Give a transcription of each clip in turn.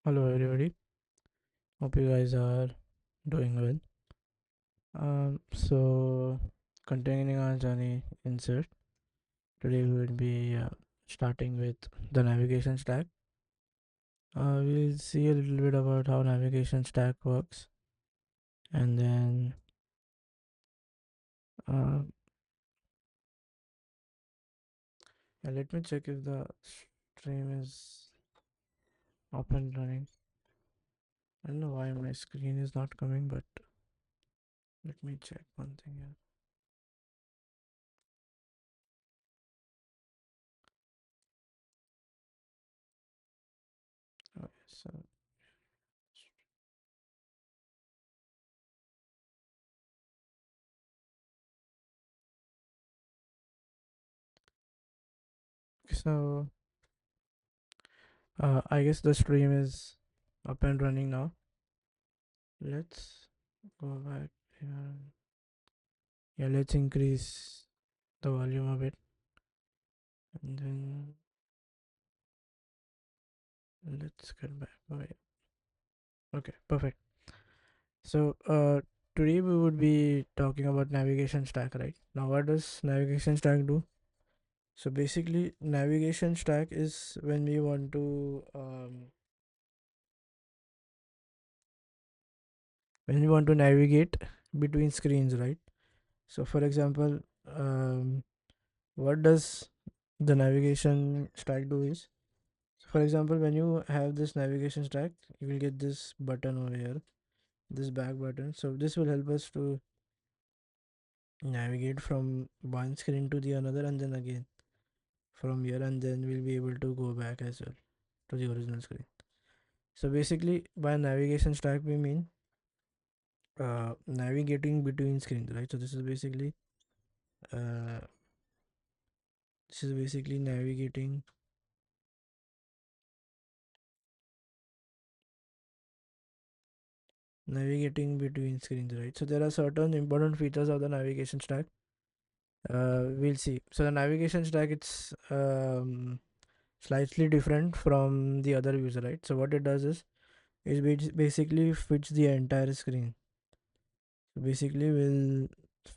Hello everybody. Hope you guys are doing well. So continuing our journey in search, today we will be starting with the navigation stack. We'll see a little bit about how navigation stack works, and then uh, let me check if the stream is up and running. I don't know why my screen is not coming, but let me check one thing here. Okay, so I guess the stream is up and running now. Let's go back here. Yeah, let's increase the volume a bit, and then let's get back. Okay, perfect. So today we would be talking about navigation stack, right? Now what does navigation stack do? So basically navigation stack is when we want to navigate between screens, right? So for example, um, what does the navigation stack do is, for example, when you have this navigation stack, you will get this button over here, this back button. So this will help us to navigate from one screen to the another, and then again from here, and then we'll be able to go back as well to the original screen. So basically by navigation stack we mean navigating between screens, right? So uh, this is basically navigating between screens, right? So there are certain important features of the navigation stack. We'll see. So the navigation stack, it's slightly different from the other views, right? So what it does is basically fits the entire screen. So basically will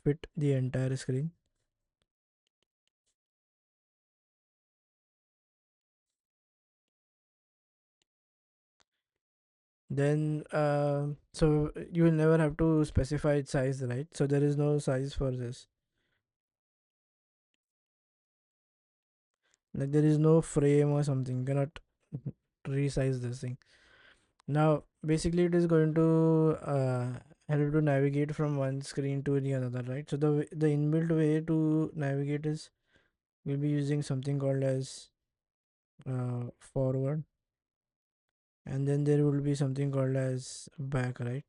fit the entire screen. Then so you will never have to specify its size, right? So there is no size for this. Like there is no frame or something. You cannot resize this thing. Now basically it is going to help to navigate from one screen to the another, right? So the inbuilt way to navigate is we'll be using something called as forward, and then there will be something called as back, right?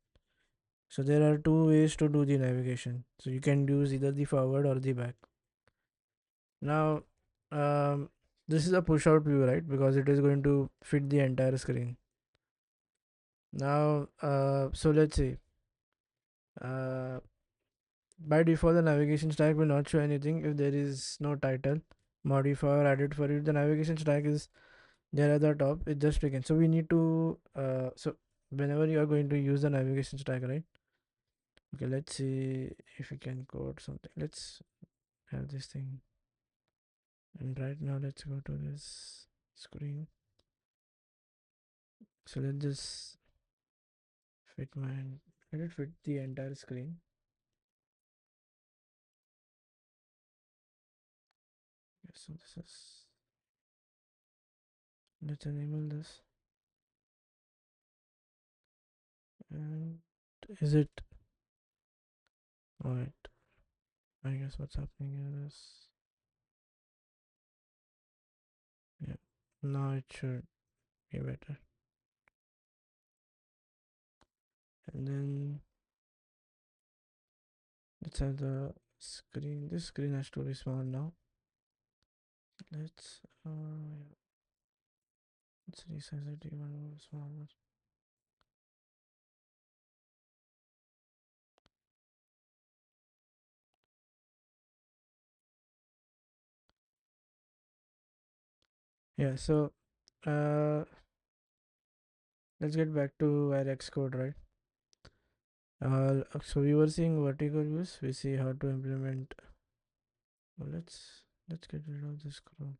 So there are two ways to do the navigation. So you can use either the forward or the back. Now, this is a push out view, right? Because it is going to fit the entire screen. Now, so let's say, uh, by default, the navigation stack will not show anything if there is no title, modifier added for it. The navigation stack is there at the top. It just begins. So we need to, so whenever you are going to use the navigation stack, right? Okay, let's see if we can code something. Let's have this thing. And right now, let's go to this screen. So let's just fit my, let it fit the entire screen. Yes, so this is, let's enable this. And is it, alright, I guess what's happening here is, yeah, now it should be better. And then let's have the screen. This screen has to be small now. Let's, yeah, let's resize it even more smaller. Yeah, so, uh, let's get back to our Xcode, right? So we were seeing vertical views. We see how to implement. Well, let's get rid of this Chrome.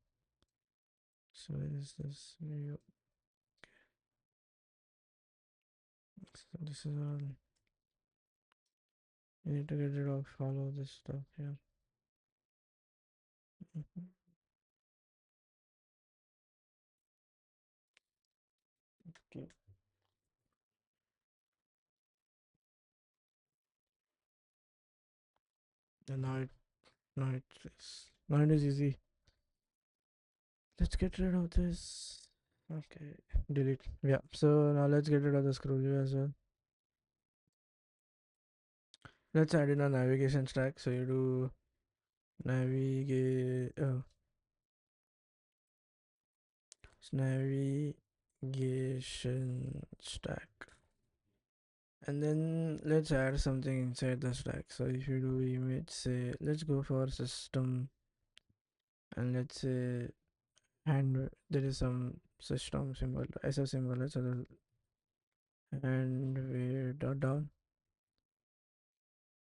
So where is this view? So this is all. You need to get rid of all of this stuff here. Mhm. Okay. And now it is easy. Let's get rid of this. Okay, delete. Yeah. So now let's get rid of the scroll view as well. Let's add in a navigation stack. So you do navigate. Navigation stack, and then let's add something inside the stack. So if you do image, say let's go for system, and let's say and there is some system symbol, SF symbol, so and we dot down.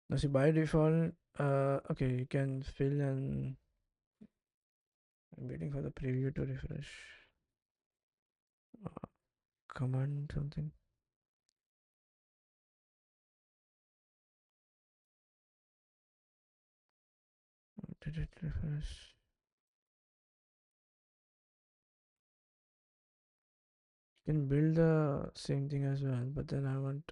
Now see, by default, okay, you can fill, and I'm waiting for the preview to refresh. uh, Command something. Did it refresh? You can build the same thing as well, but then I want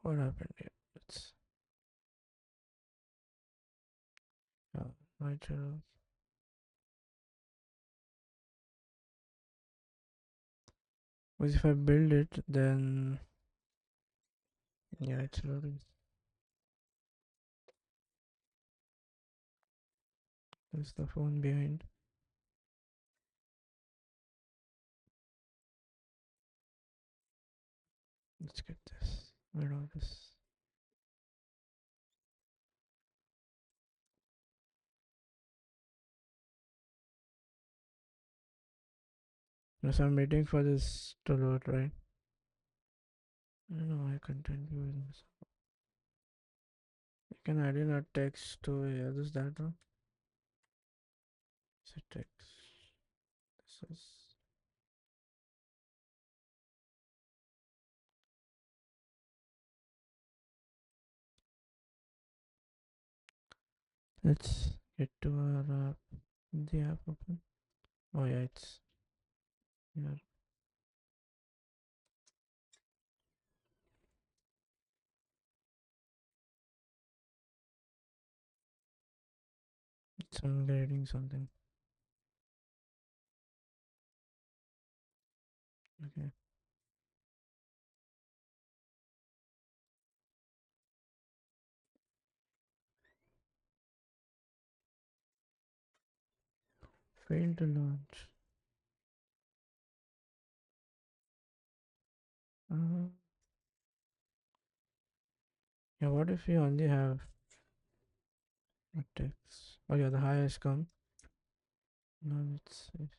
what happened here. Let's my channel. Because if I build it, then yeah, it's loading. There's the phone behind. Let's get this. Where all this? No, so I'm waiting for this to load, right? I don't know why content view is. You can add in a text to here. This that one. It's a text. This is. Let's get to our the app open. Oh yeah, it's here. It's upgrading something. Okay. Failed to launch. Uh, yeah, what if we only have a text? Oh yeah, the highest come. Now let's see.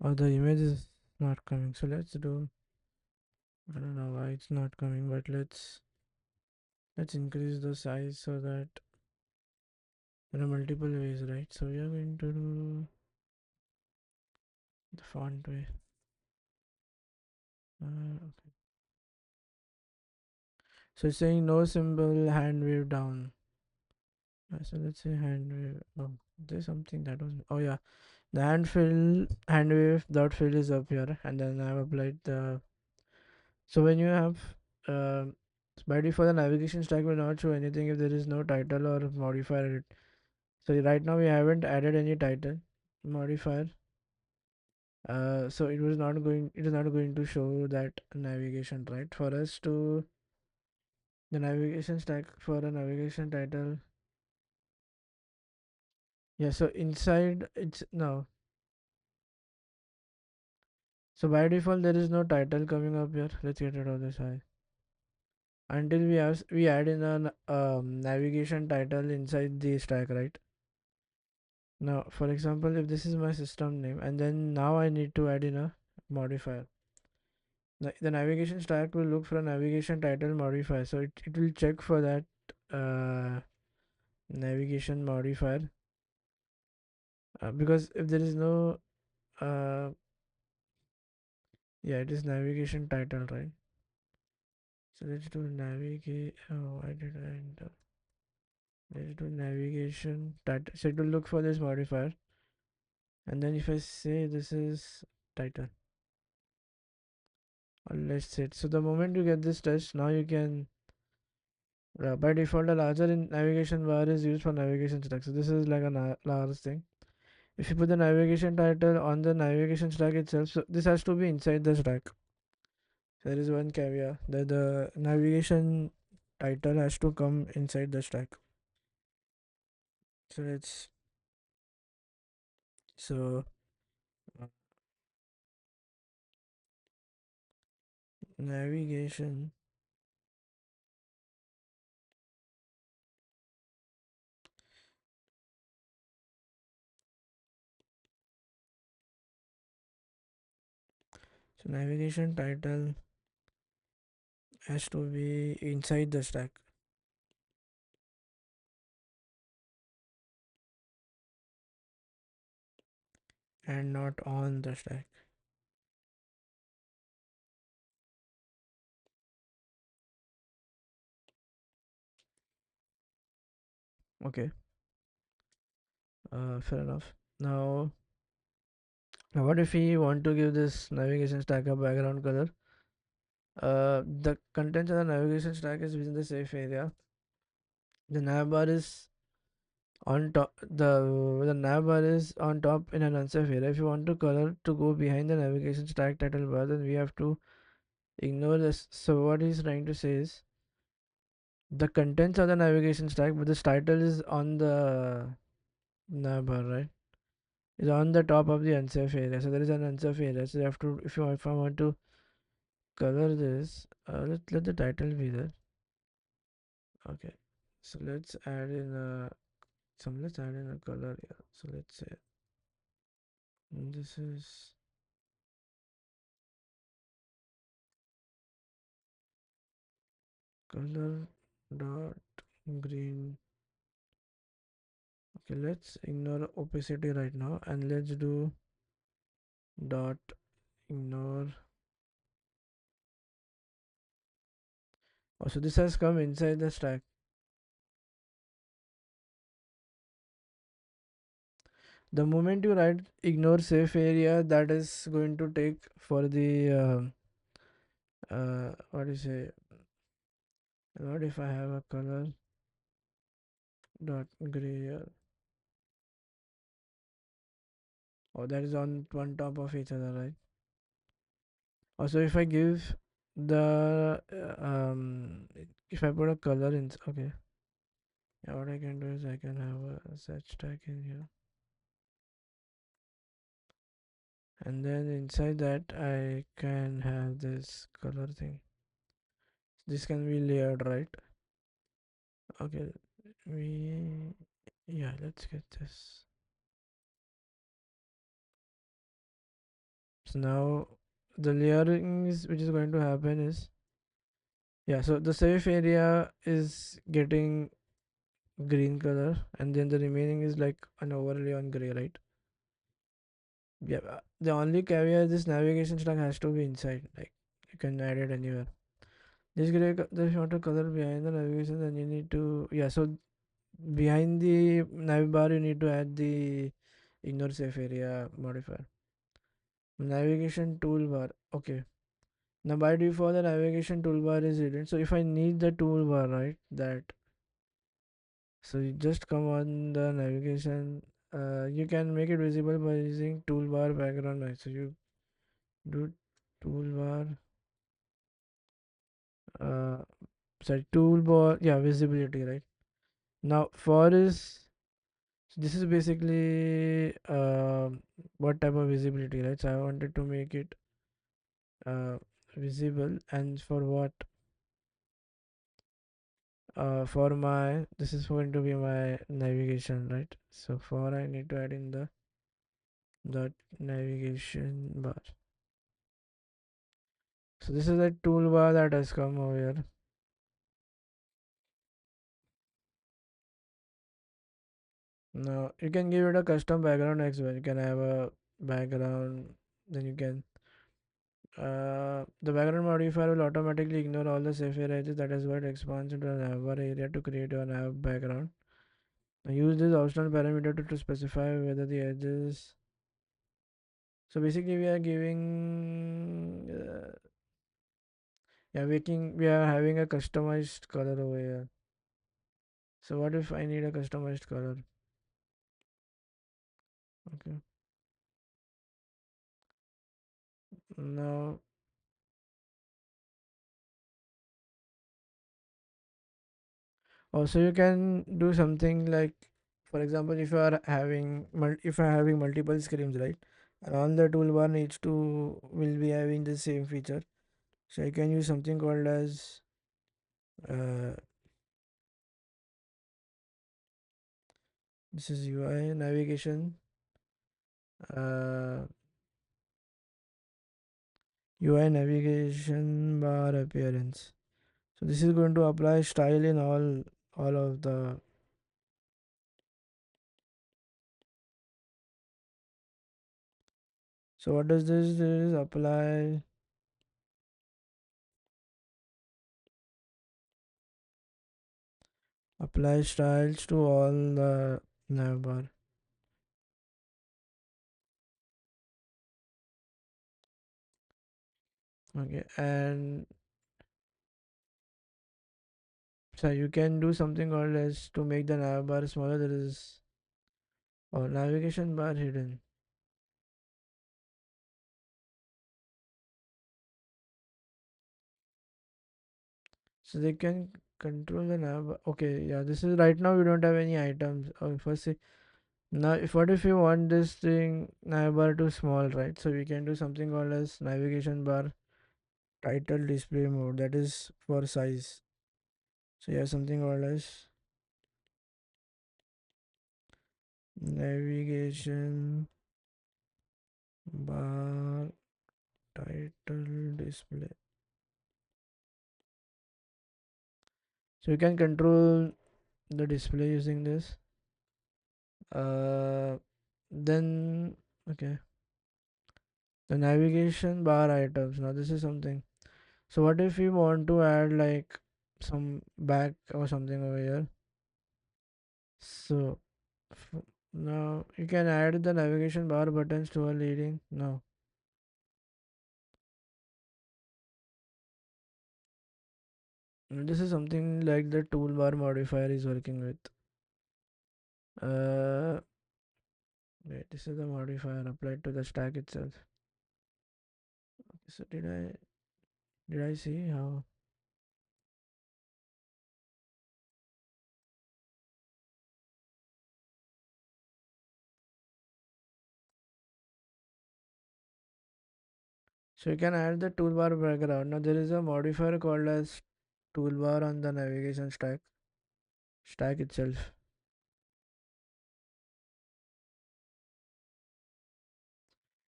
Oh, the image is not coming. So let's do. I don't know why it's not coming, but let's increase the size so that there are multiple ways, right? So we are going to do the font way. Okay. So it's saying no symbol, hand wave down. So let's say hand wave. Oh, there's something that was. Oh yeah, the hand wave dot fill is up here, and then I've applied the. So when you have uh, by default the navigation stack will not show anything if there is no title or modifier. So right now we haven't added any title modifier. So it is not going to show that navigation, right? For us to the navigation stack for a navigation title. Yeah, so inside it's no. So by default there is no title coming up here. Let's get rid of this high. Until we add in a navigation title inside the stack, right? Now, for example, if this is my system name, and then now I need to add in a modifier. The navigation stack will look for a navigation title modifier, so it will check for that navigation modifier, because if there is no uh, yeah, it is navigation title, right? So let's do navigate. Oh, I did enter. Let's do navigation title. So it will look for this modifier, and then if I say this is title, or let's say it. So the moment you get this test, now you can by default a larger in navigation bar is used for navigation stack. So this is like a large thing. If you put the navigation title on the navigation stack itself, so this has to be inside the stack. There is one caveat that the navigation title has to come inside the stack. So let's so uh, navigation so navigation title has to be inside the stack and not on the stack. Okay, fair enough. Now what if we want to give this navigation stack a background color? The content of the navigation stack is within the safe area. The navbar is on top. The navbar is on top in an unsafe area. If you want to color to go behind the navigation stack title bar, then we have to ignore this. So what he's trying to say is the contents of the navigation stack, but this title is on the navbar, right? Is on the top of the unsafe area. So there is an unsafe area. So you have to, if I want to color this, let the title be there. Okay. So let's add in a color here. So let's say this is color dot green. Okay, let's ignore opacity right now and let's do dot ignore. Oh, so this has come inside the stack. The moment you write ignore safe area, that is going to take for the what do you say? What if I have a color dot gray here? Oh, that is on one top of each other, right? Also, if I give the if I put a color in, okay, yeah, what I can do is I can have a search tag in here, and then inside that I can have this color thing. This can be layered, right? Okay, we yeah, let's get this. So now the layering is which is going to happen is, yeah, so the safe area is getting green color, and then the remaining is like an overlay on gray, right? Yeah, the only caveat is this navigation stack has to be inside, like you can add it anywhere. This gray the shorter color behind the navigation, then you need to, yeah, so behind the nav bar you need to add the ignore safe area modifier. Navigation toolbar, okay. Now by default the navigation toolbar is hidden, so if I need the toolbar, right, that, so you just come on the navigation, you can make it visible by using toolbar background noise. So you do toolbar, uh sorry, toolbar, yeah, visibility, right? Now for is, so this is basically what type of visibility, right? So I wanted to make it uh visible, and for what, For my, this is going to be my navigation, right? So for I need to add in the navigation bar. So this is a toolbar that has come over here. Now you can give it a custom background as well. You can have a background, then you can the background modifier will automatically ignore all the safe edges. That is why it expands into a navbar area to create a nav background. Now use this optional parameter to specify whether the edges. So basically, we are giving, yeah, we are having a customized color over here. So what if I need a customized color? Okay. Now, also you can do something like, for example, if you are having if you are having multiple screens, right, and all the toolbar needs to will be having the same feature. So you can use something called as uh, this is UI navigation uh, UI navigation bar appearance. So this is going to apply style in all of the. So what does this do is apply styles to all the navbar. Okay, and so you can do something called as to make the navbar smaller. There is navigation bar hidden. So they can control the navbar. Okay, yeah, this is right now we don't have any items. First, now if what if you want this thing navbar to small, right? So we can do something called as navigation bar title display mode, that is for size. So you have something called as navigation bar title display. So you can control the display using this. Uh, then okay, the navigation bar items. Now this is something. So what if we want to add like some back or something over here? So now you can add the navigation bar buttons to a leading. No, this is something like the toolbar modifier is working with. Uh, Wait, this is the modifier applied to the stack itself. So did I see how? So you can add the toolbar background. Now there is a modifier called as toolbar on the navigation stack itself.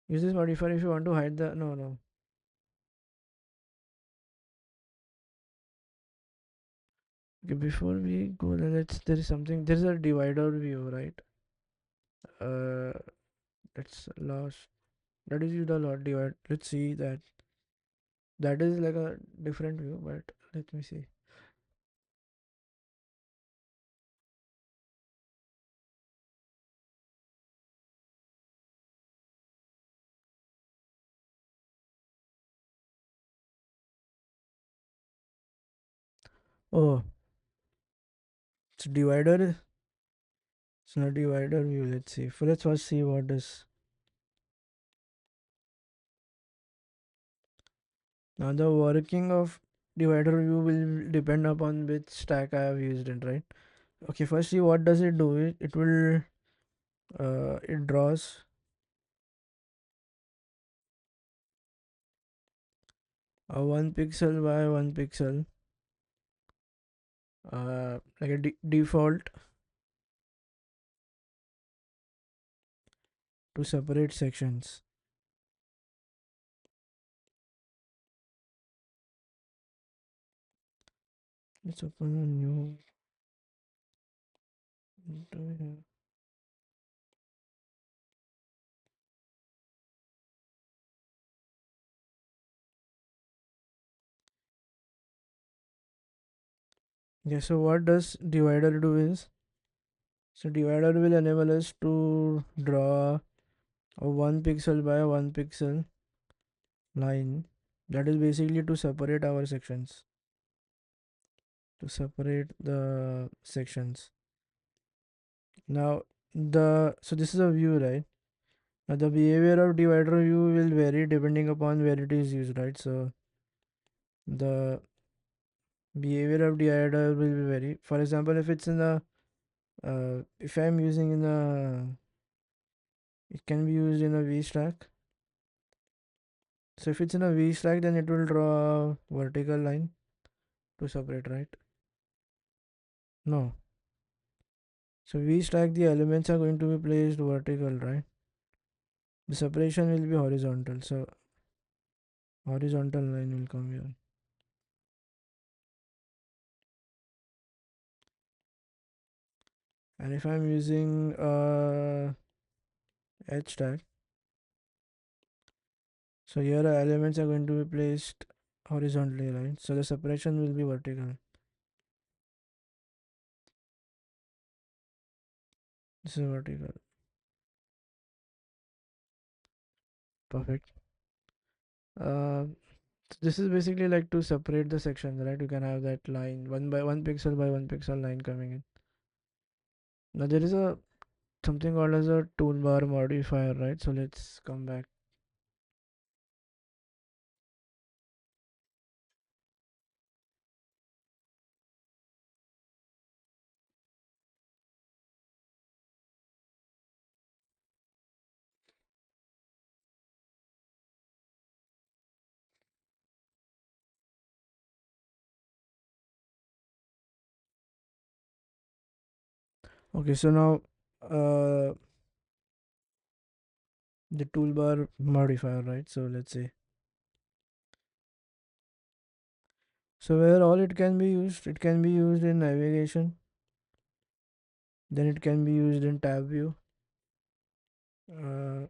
Use this modifier if you want to hide the no. Okay, before we go, let's there is something. There is a divider view, right? Uh, that's lost. That is used a lot. Divide. Let's see that. That is like a different view, but let me see. Oh, it's divider. It's not divider view. Let's see. Let's first see what is. Now the working of divider view will depend upon which stack I have used it, right? Okay, first see what does it do. It will it draws a 1 pixel by 1 pixel like a default to separate sections. Let's open a new window here. Yeah, so what does divider do is, so divider will enable us to draw a 1 pixel by 1 pixel line, that is basically to separate our sections, to separate the sections. Now so this is a view, right? Now the behavior of divider view will vary depending upon where it is used, right? So the behavior of divider will be vary. For example, if it's in a if I'm using in a, it can be used in a V stack. So if it's in a V stack, then it will draw a vertical line to separate, right? No. So V stack, the elements are going to be placed vertical, right? The separation will be horizontal. So horizontal line will come here. And if I'm using H tag, so here elements are going to be placed horizontally, right? So the separation will be vertical. This is vertical. Perfect. Uh, this is basically like to separate the sections, right? You can have that line 1 pixel by 1 pixel line coming in. Now there is a something called as a toolbar modifier, right? So let's come back. Okay, so now uh, the toolbar modifier, right? So let's say, so where all it can be used in navigation, then it can be used in tab view, uh,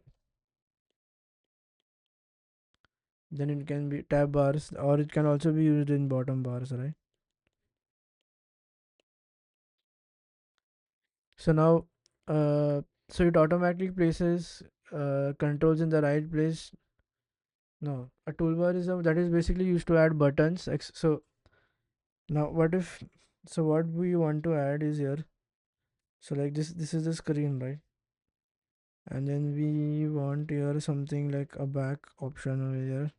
then it can be tab bars, or it can also be used in bottom bars, right? So now, so it automatically places controls in the right place. No, a toolbar is that is basically used to add buttons. So now what if, so what we want to add is here. So like this is the screen, right? And then we want here something like a back option over here.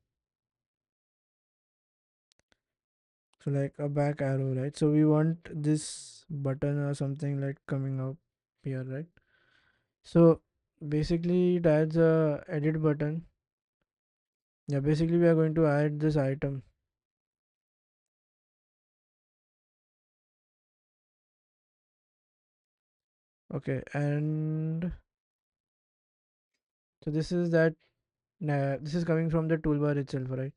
So like a back arrow, right? So we want this button or something like coming up here, right? So basically it adds a edit button. Yeah, basically we are going to add this item. Okay, and so this is that, this is coming from the toolbar itself, right?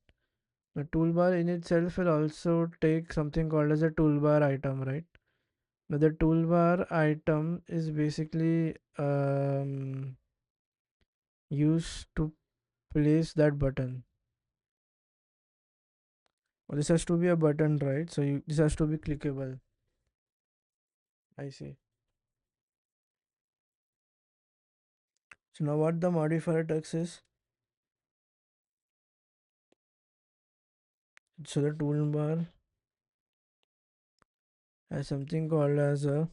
The toolbar in itself will also take something called as a toolbar item, right? Now the toolbar item is basically used to place that button. Well, this has to be a button, right? So this has to be clickable. I see. So now what the modifier text is? So the toolbar has something called as a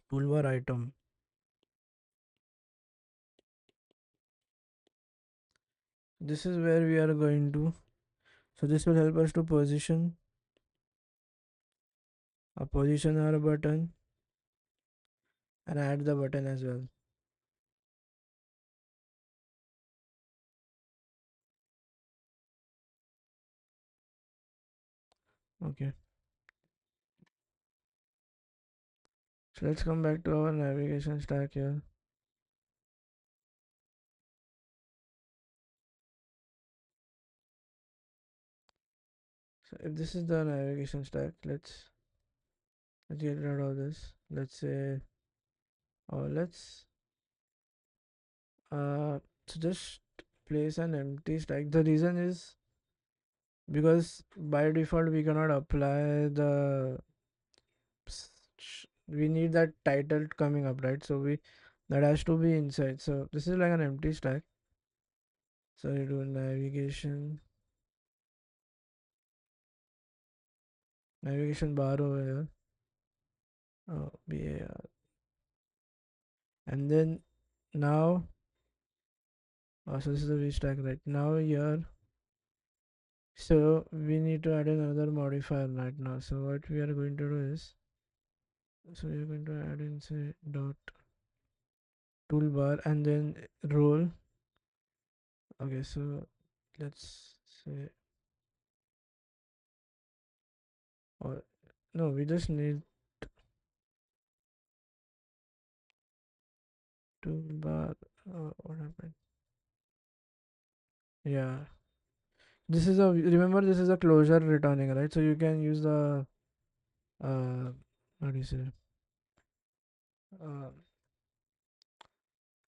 toolbar item. This is where we are going to. So this will help us to position our button and add the button as well. Okay. So let's come back to our navigation stack here. So if this is the navigation stack, let's get rid of this. Let's say, or let's uh so just place an empty stack. The reason is because by default we cannot apply the we need that title coming up, right? So we that has to be inside. So this is like an empty stack. So you do navigation bar over here. Oh, BAR. And then now, so this is the V stack right now here. So we need to add another modifier right now. So what we are going to do is, so we are going to add in say dot toolbar and then role. Okay, so let's say, or no, we just need toolbar. What happened? Yeah, this is a remember this is a closure returning, right? So you can use the uh what do you say? Uh,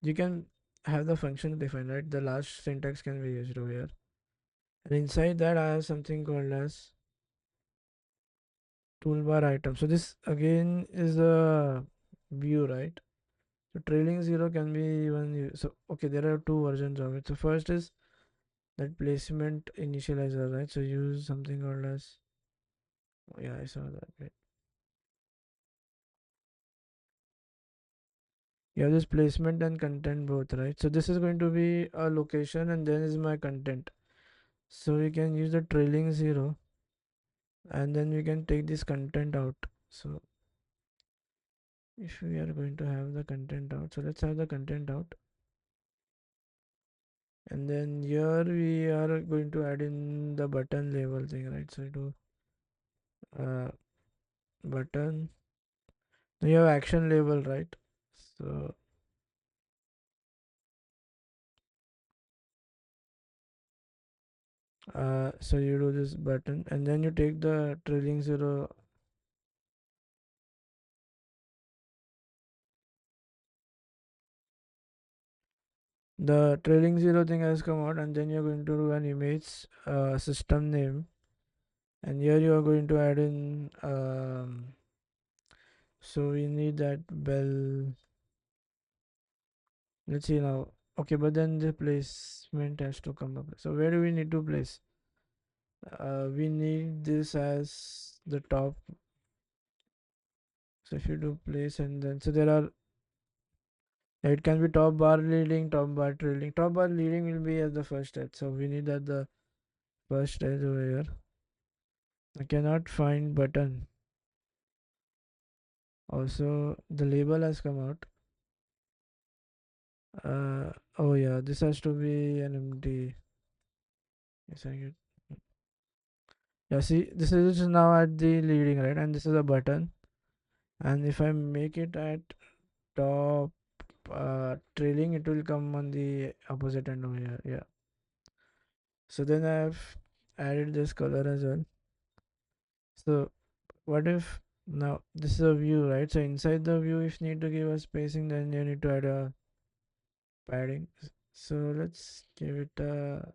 you can have the function defined, right? The last syntax can be used over here. And inside that I have something called as toolbar item. So this again is a view, right? So trailing zero can be even so okay, there are two versions of it. So first is that placement initializer, right? So use something called as oh, yeah, I saw that. Right. You have this placement and content both, right? So this is going to be a location and then is my content. So we can use the trailing zero and then we can take this content out. So if we are going to have the content out, so let's have the content out. And then here we are going to add in the button label thing, right? So do uh, button. Now you have action label, right? So so you do this button and then you take the trailing zero. The trailing zero thing has come out and then you're going to do an image system name and here you are going to add in so we need that bell. Let's see now. Okay, but then the placement has to come up. So where do we need to place? We need this as the top. So if you do place and then so there are it can be top bar leading, top bar trailing. Top bar leading will be as the first edge. So we need that the first edge over here. I cannot find button. Also the label has come out. Oh yeah, this has to be an empty. Yes, I get. Yeah, see, this is now at the leading, right? And this is a button. And if I make it at top trailing, it will come on the opposite end over here. Yeah. So then I've added this color as well. So what if now this is a view, right? So inside the view, if need to give a spacing, then you need to add a padding. So let's give it a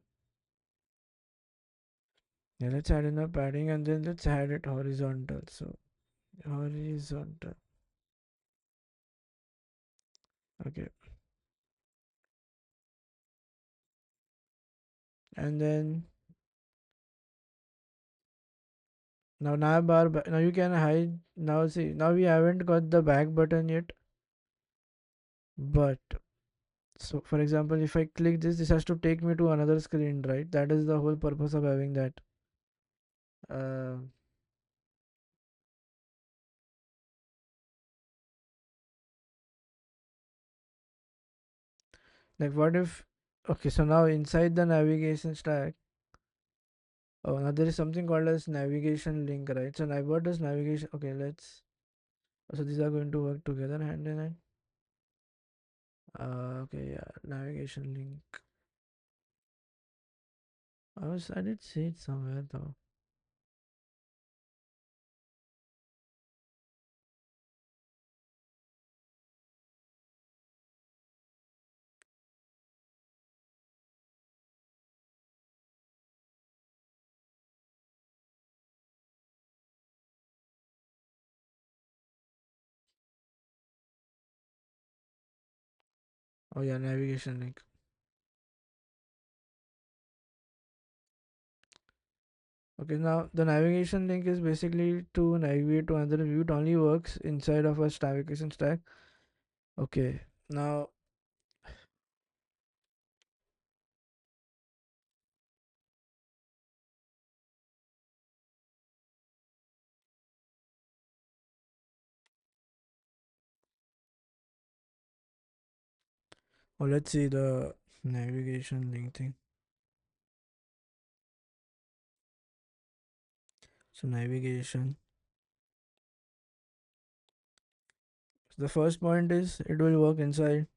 yeah, let's add in a padding and then let's add it horizontal. So horizontal. Okay. And then now navbar now you can hide now see now we haven't got the back button yet, but so for example if I click this has to take me to another screen, right? That is the whole purpose of having that uh, like what if okay so now inside the navigation stack oh now there is something called as navigation link, right? So now what does navigation okay let's So these are going to work together hand in hand. Okay, yeah, navigation link. I did see it somewhere though. Oh yeah, navigation link. Okay, now the navigation link is basically to navigate to another view. It only works inside of a navigation stack. Okay, now let's see the navigation link thing. So navigation. So the first point is it will work inside.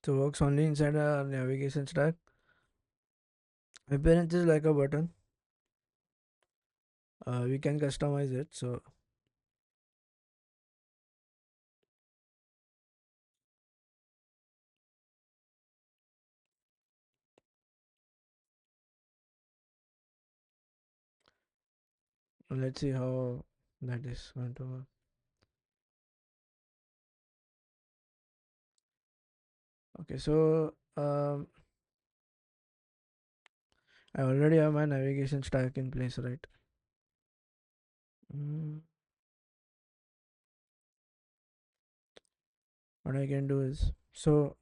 So works only inside a navigation stack. Appearance is like a button. We can customize it. So let's see how that is going to work. Okay, so I already have my navigation stack in place, right? Mm, what I can do is so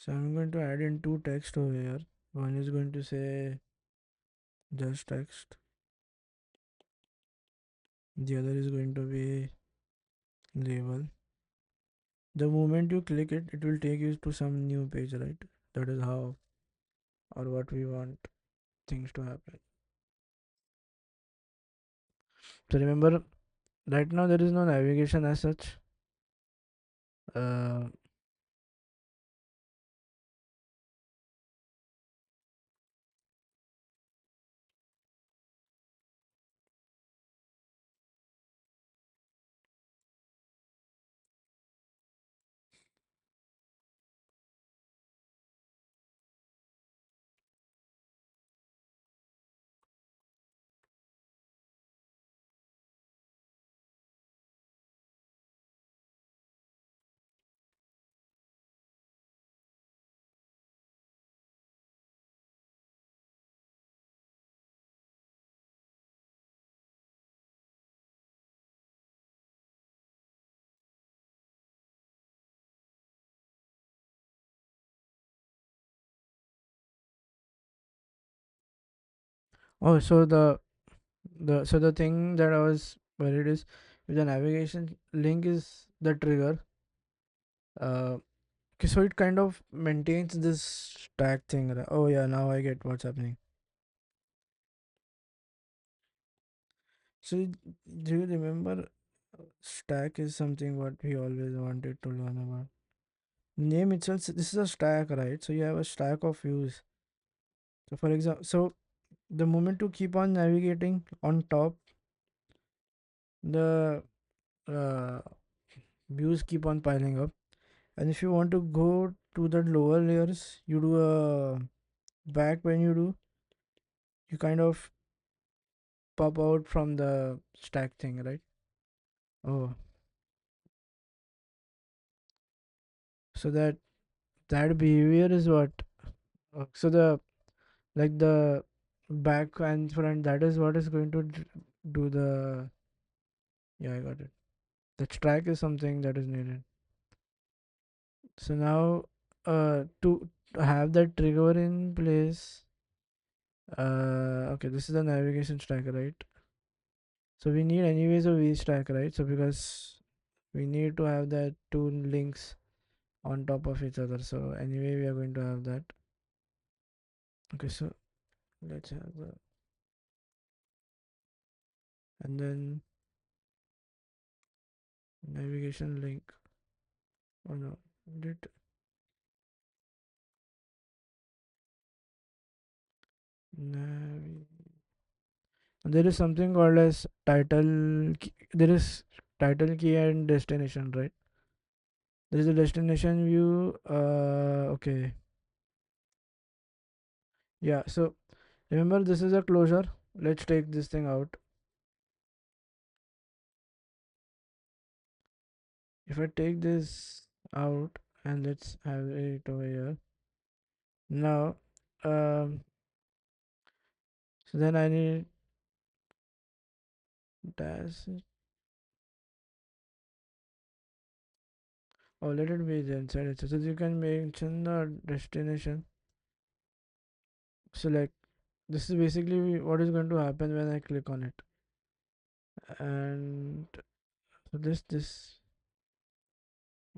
I'm going to add in two text over here. One is going to say just text. The other is going to be label. The moment you click it, it will take you to some new page, right? That is how or what we want things to happen. So remember, right now there is no navigation as such. Uh, oh, so the thing that I was worried is if the navigation link is the trigger. Okay, so it kind of maintains this stack thing. Oh yeah, now I get what's happening. So do you remember stack is something what we always wanted to learn about. Name itself, this is a stack, right? So you have a stack of views. So for example, so the moment you keep on navigating on top, the uh, views keep on piling up. And if you want to go to the lower layers, you do a back when you do, you kind of pop out from the stack thing, right? Oh, so that behavior is what. So the like the back and front, that is what is going to do the. Yeah, I got it. The track is something that is needed. So now, to have that trigger in place, Okay, this is the navigation stack, right? So we need anyways a V stack, right? So because we need to have that two links on top of each other. So anyway, we are going to have that. Okay, so let's have the, and then navigation link. Oh no, did navi. There is something called as title. There is title key and destination, right? There is a destination view. Okay, yeah. So remember, this is a closure. Let's take this thing out. If I take this out and let's have it over here. Now, um, so then I need dash. Oh, let it be the inside it. So you can mention the destination. Select. This is basically what is going to happen when I click on it. And so this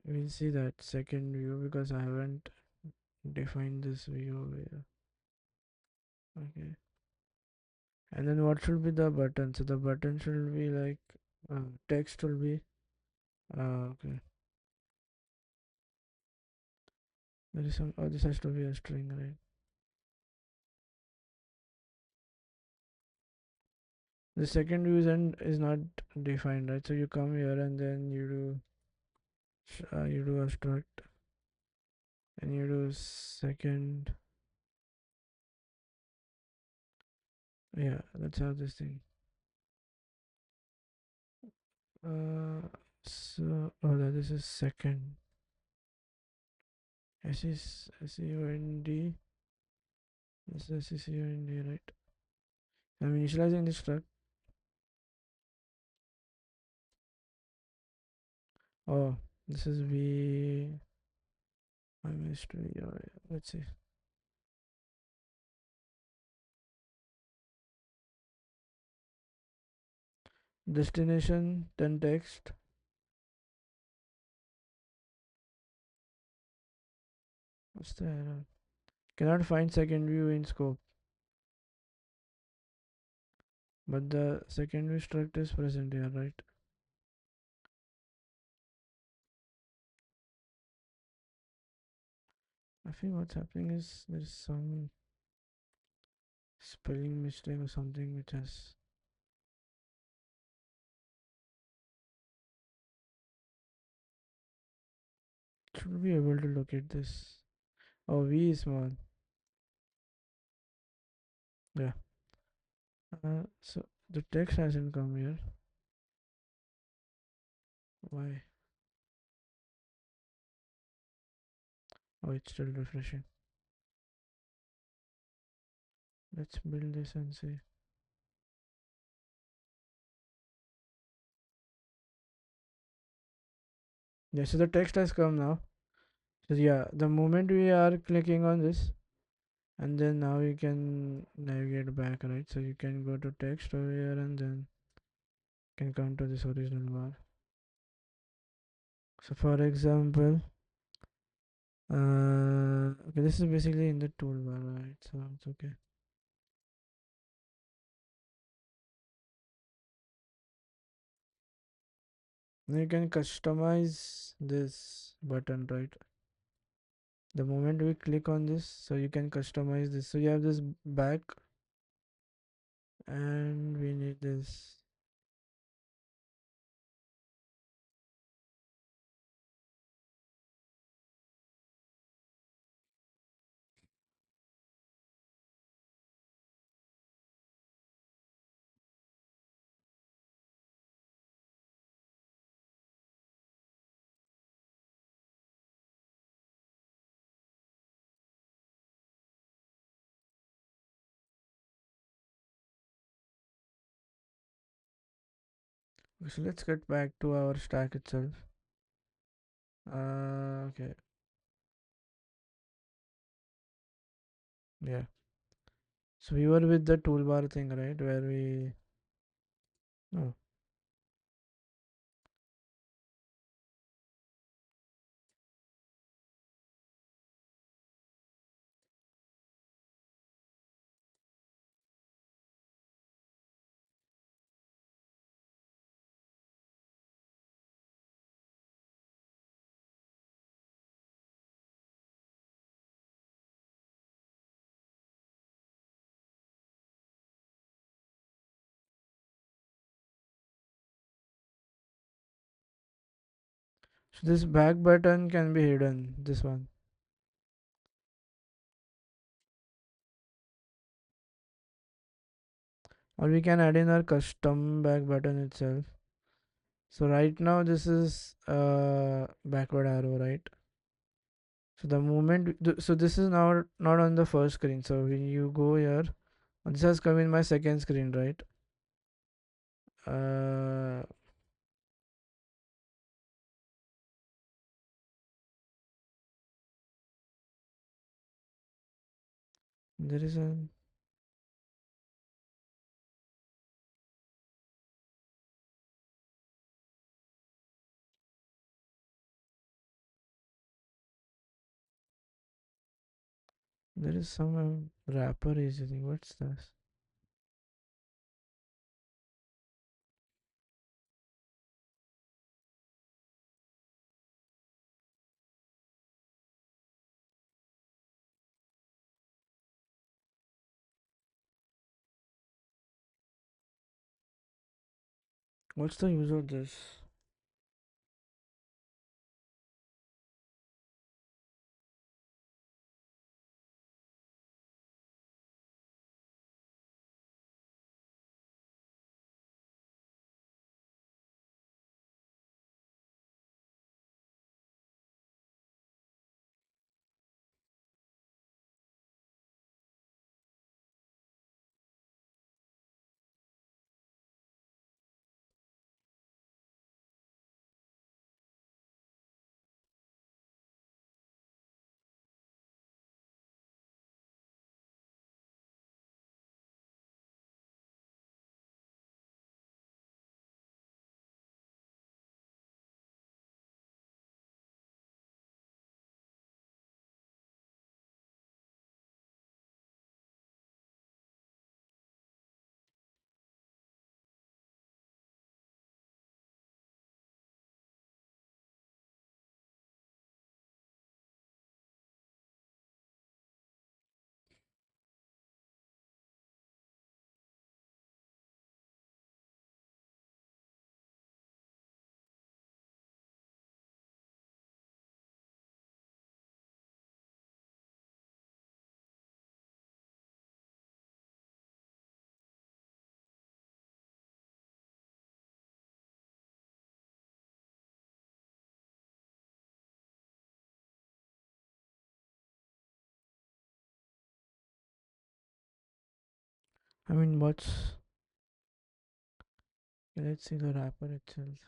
we'll see that second view because I haven't defined this view over here. Okay. And then what should be the button? So the button should be like text will be okay. There is some. Oh, this has to be a string, right? The second view is not defined, right? So you come here and then you do a struct and you do second. Yeah, let's have this thing. Uh, so oh, that this is second. S is SEOND. This is SEOND, right? I'm initializing this struct. Oh, this is V. I missed V. Oh, yeah. Let's see. Destination, then text. What's the error? Cannot find second view in scope. But the second view struct is present here, right? I think what's happening is there's some spelling mistake or something which has should be able to locate this. Oh, V is small. Yeah. So the text hasn't come here. Why? Oh, it's still refreshing. Let's build this and see. Yeah, so the text has come now. So yeah, the moment we are clicking on this, and then now you can navigate back, right? So you can go to text over here and then can come to this original bar. So for example, okay, this is basically in the toolbar, right? So it's okay. Now you can customize this button, right? The moment we click on this, so you can customize this. So you have this back, and we need this. So let's get back to our stack itself. Okay, yeah. So we were with the toolbar thing, right? Where we no. So this back button can be hidden. This one, or we can add in our custom back button itself. So right now this is backward arrow, right? So the moment so this is now not on the first screen. So when you go here, this has come in my second screen, right? Uh, there is a there is some wrapper is using. What's this? What's the use of this? I mean, what's let's see the wrapper itself.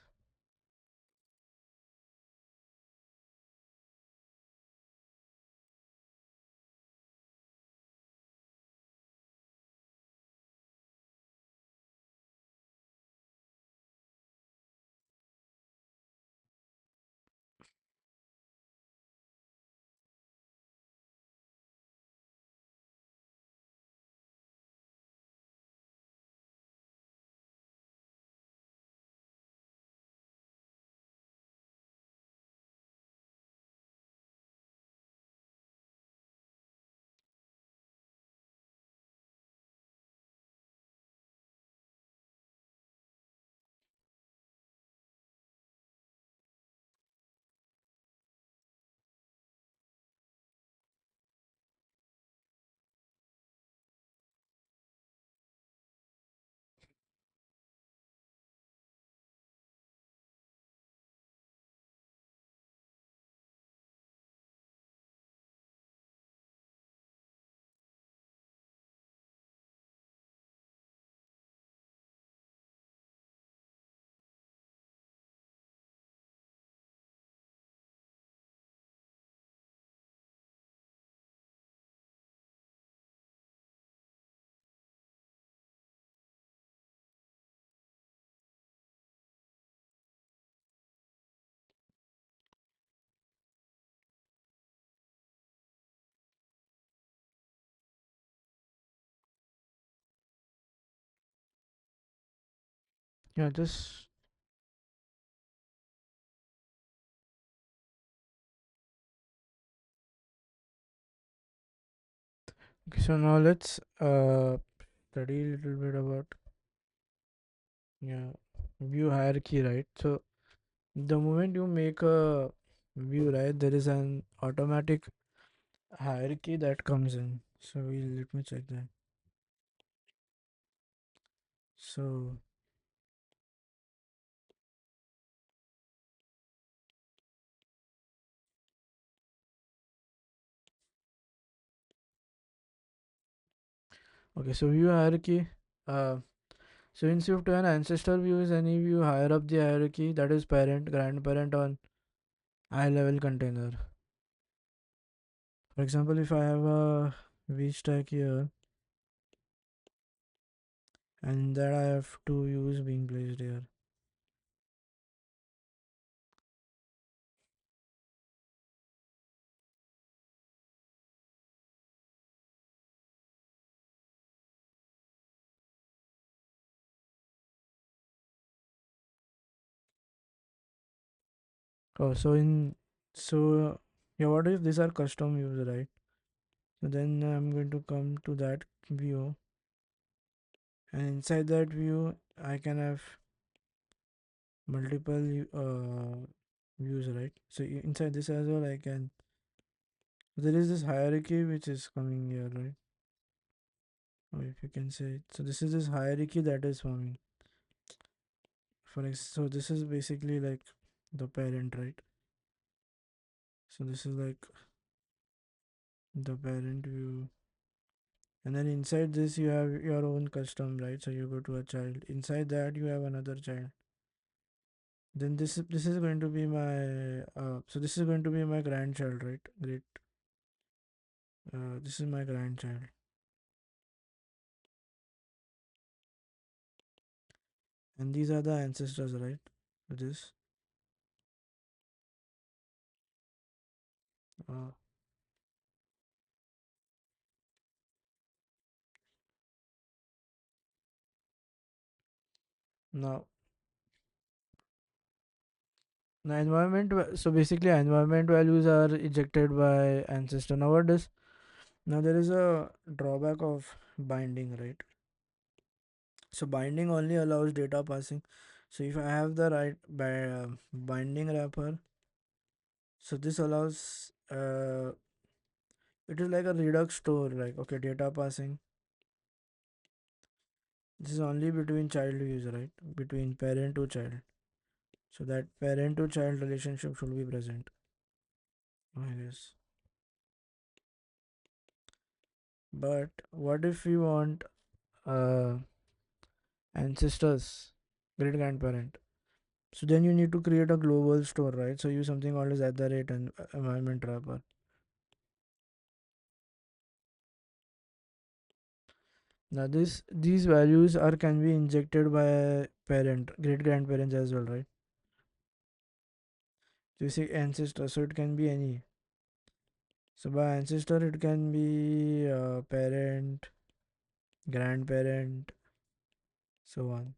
Yeah, just okay, so now let's study a little bit about, yeah, view hierarchy, right? So the moment you make a view, right, there is an automatic hierarchy that comes in. So let me check that. So okay, so view hierarchy. Uh, so in SwiftUI, an ancestor view is any view higher up the hierarchy, that is parent, grandparent on high level container. For example, if I have a v stack here and that I have two views being placed here. Oh, yeah, what if these are custom views, right? So then I'm going to come to that view, and inside that view I can have multiple views, right? So inside this as well I can, there is this hierarchy which is coming here, right? Or if you can say it. So this is this hierarchy that is forming. So this is basically like the parent, right? So this is like the parent view, and then inside this you have your own custom, right? So you go to a child, inside that you have another child. Then this is going to be my so this is going to be my grandchild, right? Great. This is my grandchild, and these are the ancestors, right? For this. uh, Now the so basically environment values are ejected by ancestor. Now what does, now there is a drawback of binding, right? So binding only allows data passing. So if I have the right binding wrapper, so this allows it is like a redux store, like okay, data passing. This is only between child views, right? Between parent to child. So that parent to child relationship should be present, I guess. But what if we want uh, ancestors, great grandparent? So then you need to create a global store, right? So use something called as at the rate and environment wrapper. Now these values are can be injected by parent, great grandparents as well, right? So you say ancestor, so it can be any. So by ancestor it can be parent, grandparent, so on.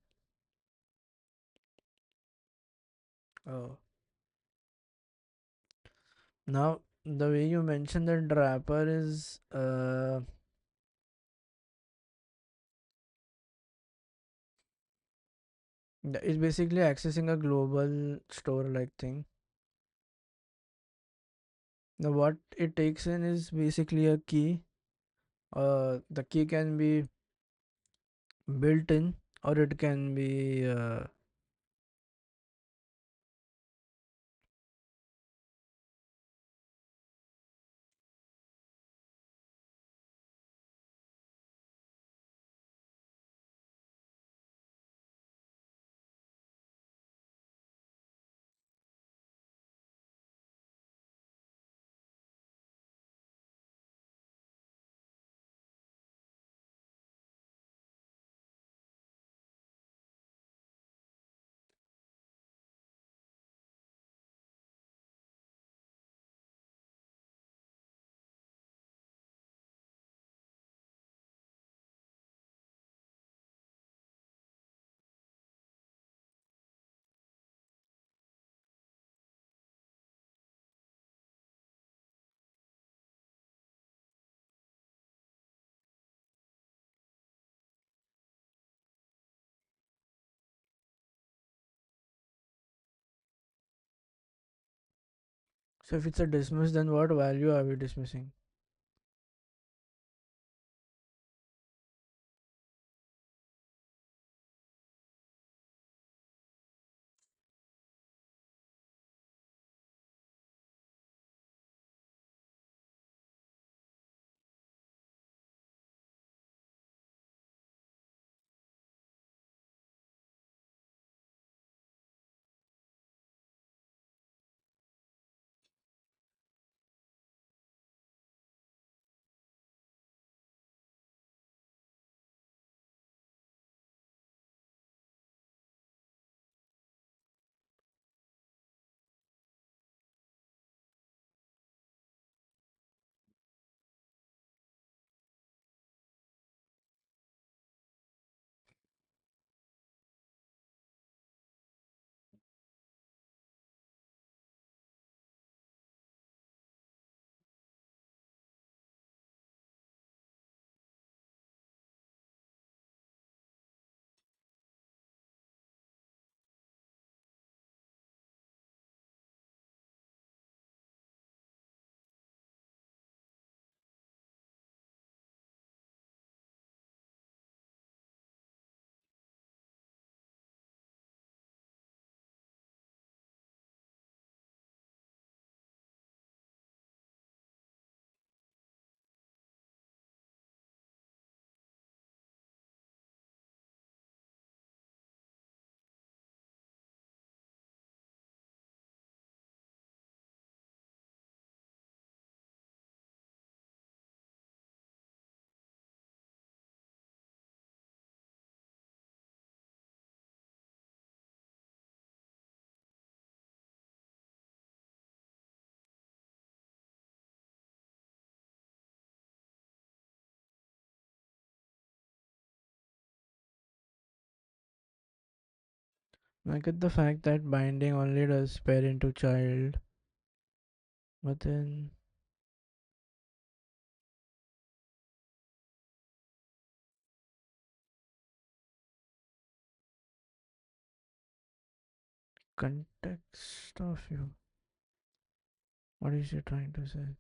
Oh. Now the way you mentioned that wrapper is basically accessing a global store like thing. Now what it takes in is basically a key. The key can be built in or it can be So if it's a dismiss, then what value are we dismissing? I get the fact that binding only does parent to child, but then context of you. What is she trying to say?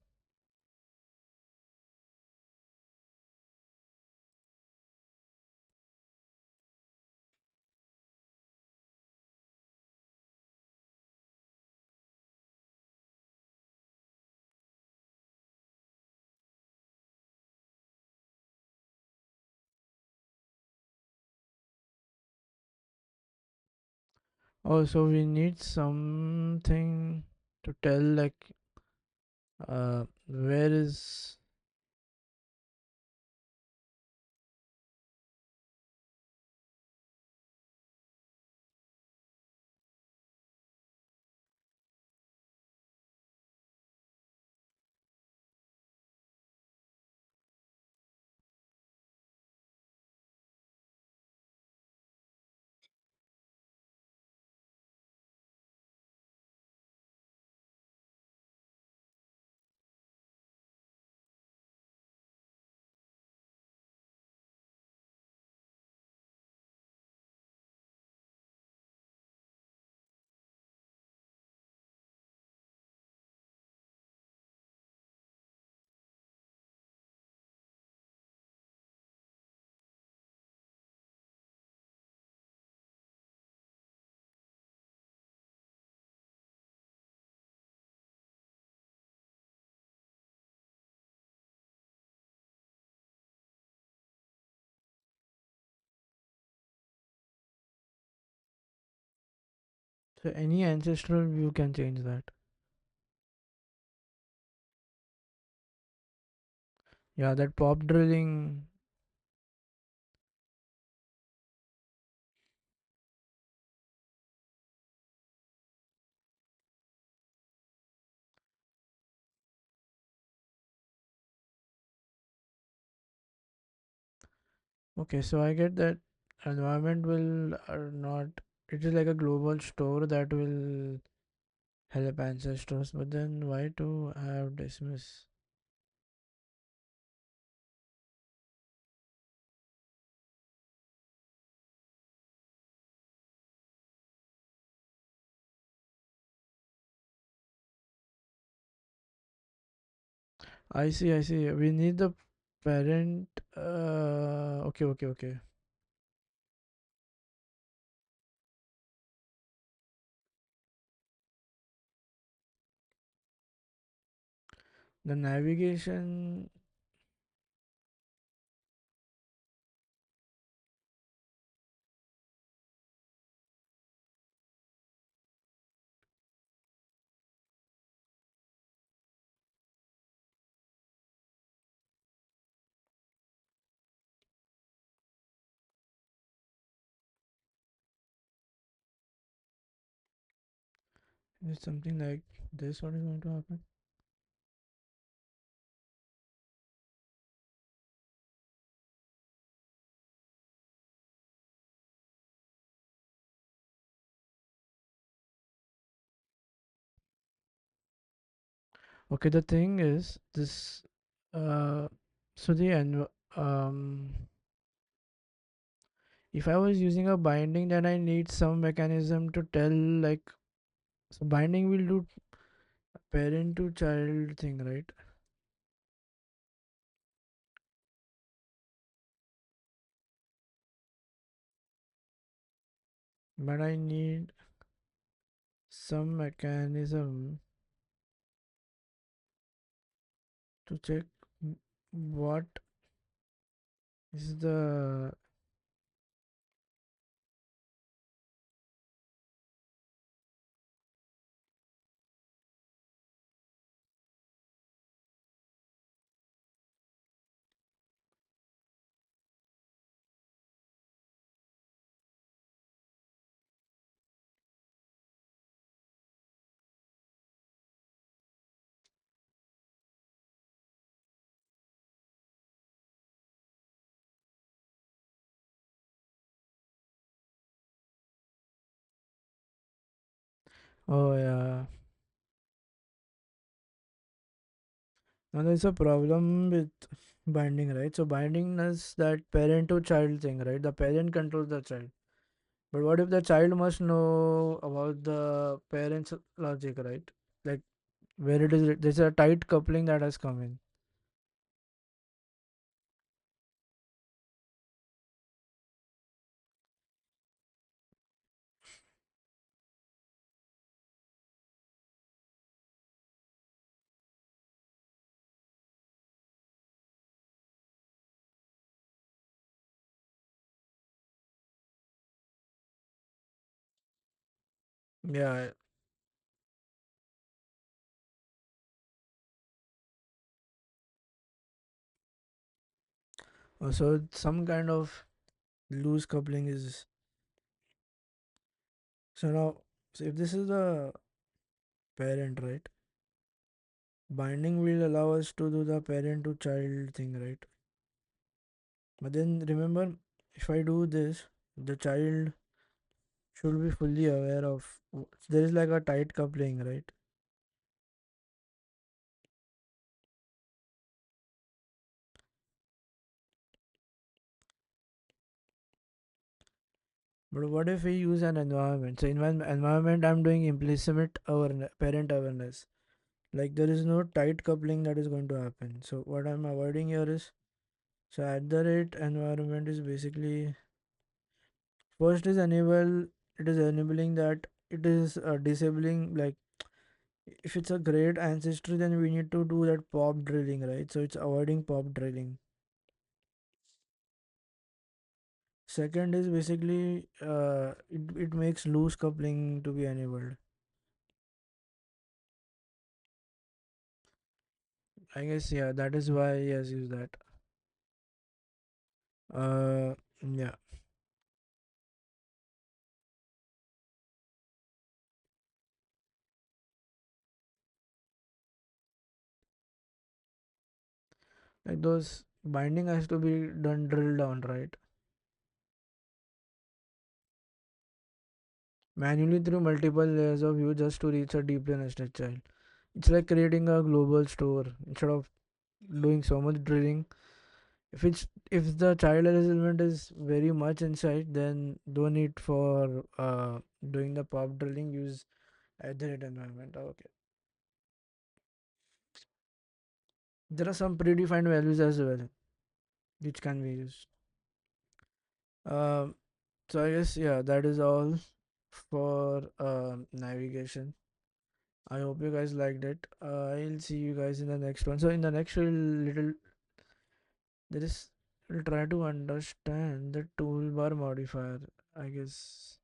Oh, so we need something to tell like where is. So any ancestral view can change that. Yeah, that pop drilling. Okay, so I get that environment will not. It is like a global store that will help ancestors, but then why to have dismiss? I see. We need the parent. Okay, okay, okay. The navigation is something like this. What is going to happen? Okay, the thing is this. Uh, so the if I was using a binding, then I need some mechanism to tell like so binding will do parent to child thing, right? But I need some mechanism to check what is the. Oh yeah. Now there's a problem with binding, right? So binding is that parent to child thing, right? The parent controls the child. But what if the child must know about the parent's logic, right? Like where it is, there's a tight coupling that has come in. Yeah. So some kind of loose coupling is. So now, so if this is the parent, right? Binding will allow us to do the parent to child thing, right? But then remember, if I do this, the child should be fully aware of there is like a tight coupling, right? But what if we use an environment? So in my environment, I'm doing implicit awareness, parent awareness. Like there is no tight coupling that is going to happen. So what I'm avoiding here is so at the rate environment is basically first is enable. It is enabling that it is disabling like if it's a great ancestry then we need to do that pop drilling, right? So it's avoiding pop drilling. Second is basically it makes loose coupling to be enabled. I guess yeah, that is why he has used that. Yeah, like those binding has to be done drilled down, right? Manually through multiple layers of view just to reach a deeply nested child. It's like creating a global store instead of doing so much drilling. If the child element is very much inside, then no need for doing the pop drilling. Use at the environment. Okay. There are some predefined values as well which can be used. Um, so I guess yeah, that is all for navigation. I hope you guys liked it. I'll see you guys in the next one. So in the next little there is we'll try to understand the toolbar modifier. I guess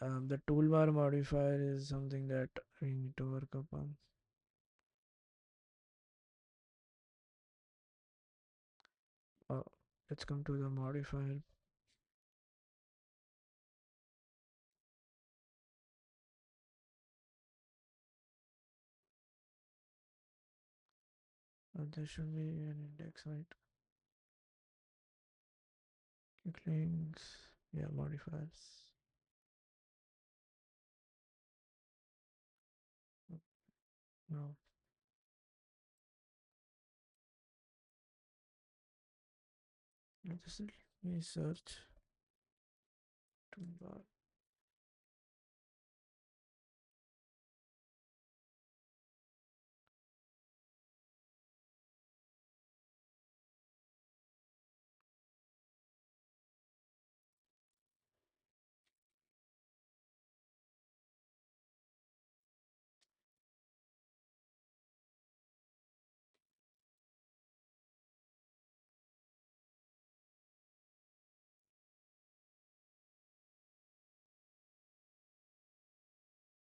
the toolbar modifier is something that we need to work upon. Uh, let's come to the modifier. There should be an index, right? Quick links. Yeah, modifiers. No, just let me search toolbar.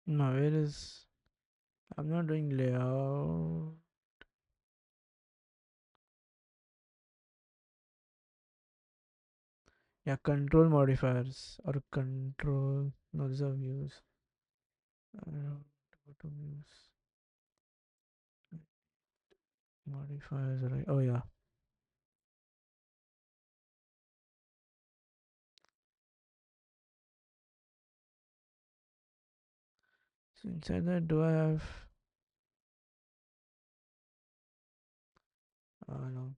No, where is? I'm not doing layout. Yeah, control modifiers or control. No, these are views. I don't go to views. Modifiers, right? Oh yeah. So inside that, do I have? No.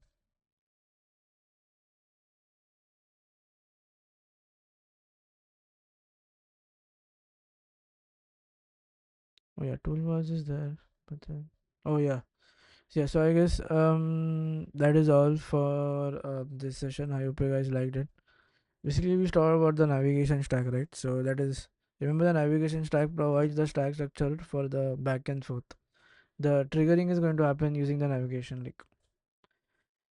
Oh yeah, toolbars is there, but then. Oh yeah. Yeah. So I guess that is all for this session. I hope you guys liked it. Basically, we talked about the navigation stack, right? So that is, remember, the navigation stack provides the stack structure for the back and forth. The triggering is going to happen using the navigation link.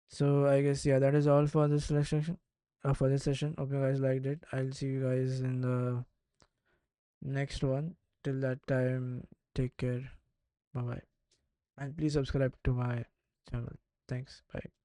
So I guess yeah, that is all for this session. For this session, hope you guys liked it. I'll see you guys in the next one. Till that time, take care. Bye bye, and please subscribe to my channel. Thanks. Bye.